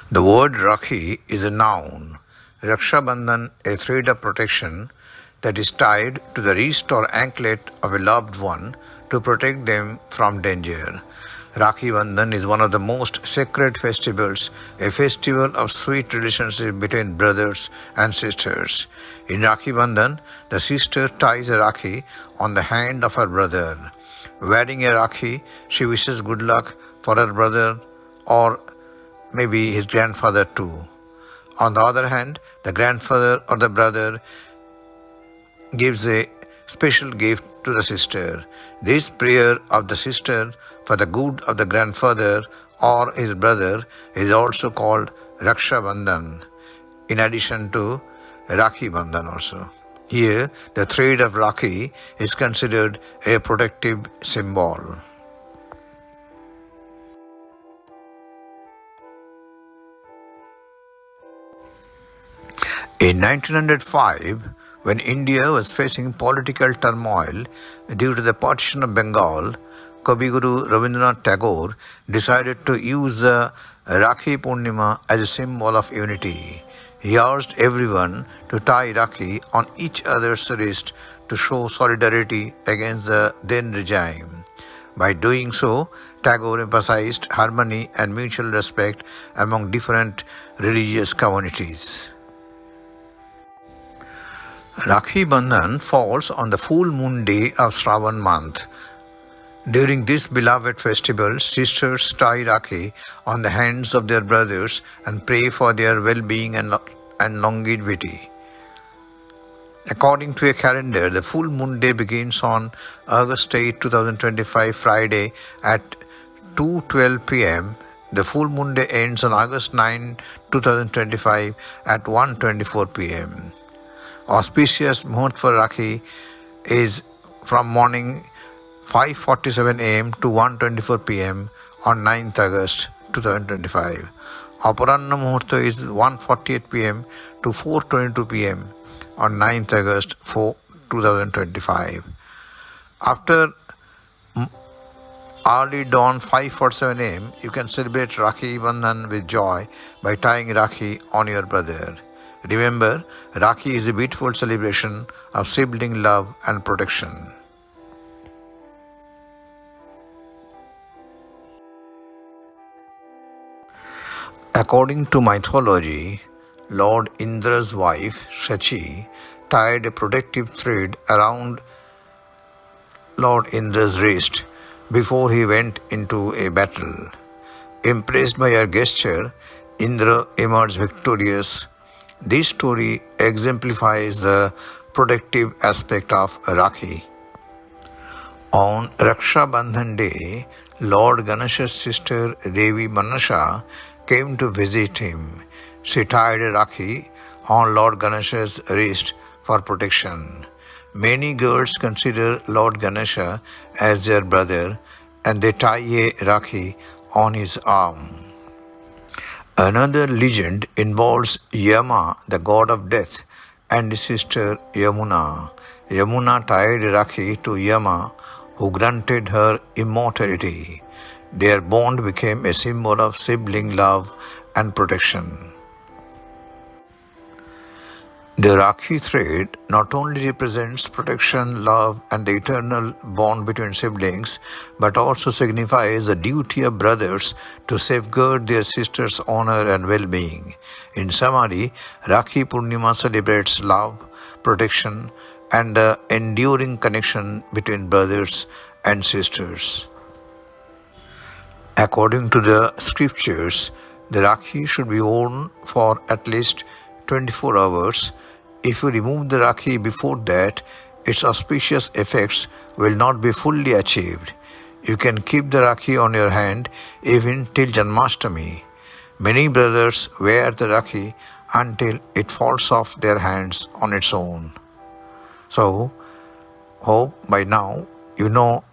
The word Rakhi is a noun. Raksha Bandhan, a thread of protection that is tied to the wrist or anklet of a loved one to protect them from danger. Rakhi Bandhan is one of the most sacred festivals, a festival of sweet relationship between brothers and sisters. In Rakhi Bandhan, the sister ties a Rakhi on the hand of her brother. Wearing a Rakhi, she wishes good luck for her brother or maybe his grandfather too. On the other hand, the grandfather or the brother gives a special gift to the sister. This prayer of the sister for the good of the grandfather or his brother is also called Raksha Bandhan, in addition to Rakhi Bandhan also. Here, the thread of Rakhi is considered a protective symbol. In 1905, when India was facing political turmoil due to the partition of Bengal, Kavi Guru Rabindranath Tagore decided to use the Rakhi Purnima as a symbol of unity. He urged everyone to tie Rakhi on each other's wrist to show solidarity against the then regime. By doing so, Tagore emphasized harmony and mutual respect among different religious communities. Rakhi Bandhan falls on the full moon day of Shravan month. During this beloved festival, sisters tie Rakhi on the hands of their brothers and pray for their well-being and longevity. According to a calendar, the full moon day begins on August 8, 2025, Friday at 2:12 p.m. The full moon day ends on August 9, 2025 at 1:24 p.m. Auspicious Muhurt for Rakhi is from morning 5:47 a.m. to 1:24 p.m. on 9th August 2025. Aparanna Muhurta is 1:48 p.m. to 4:22 p.m. on 9th August 2025. After early dawn 5:47 a.m., you can celebrate Rakhi Bandhan with joy by tying Rakhi on your brother. Remember, Rakhi is a beautiful celebration of sibling love and protection. According to mythology, Lord Indra's wife, Shachi, tied a protective thread around Lord Indra's wrist before he went into a battle. Impressed by her gesture, Indra emerged victorious. This story exemplifies the protective aspect of Rakhi. On Raksha Bandhan day, Lord Ganesha's sister Devi Manasha came to visit him. She tied a Rakhi on Lord Ganesha's wrist for protection. Many girls consider Lord Ganesha as their brother and they tie a Rakhi on his arm. Another legend involves Yama, the god of death, and his sister Yamuna. Yamuna tied Rakhi to Yama, who granted her immortality. Their bond became a symbol of sibling love and protection. The Rakhi thread not only represents protection, love, and the eternal bond between siblings, but also signifies the duty of brothers to safeguard their sister's honor and well-being. In summary, Rakhi Purnima celebrates love, protection, and the enduring connection between brothers and sisters. According to the scriptures, the Rakhi should be worn for at least 24 hours. If you remove the Rakhi before that, its auspicious effects will not be fully achieved. You can keep the Rakhi on your hand even till Janmashtami. Many brothers wear the Rakhi until it falls off their hands on its own. So, hope by now you know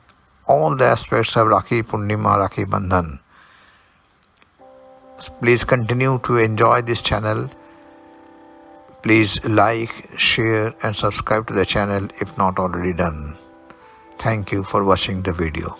all the aspects of Rakhi Purnima, Rakhi Bandhan. Please continue to enjoy this channel. Please like, share and subscribe to the channel if not already done. Thank you for watching the video.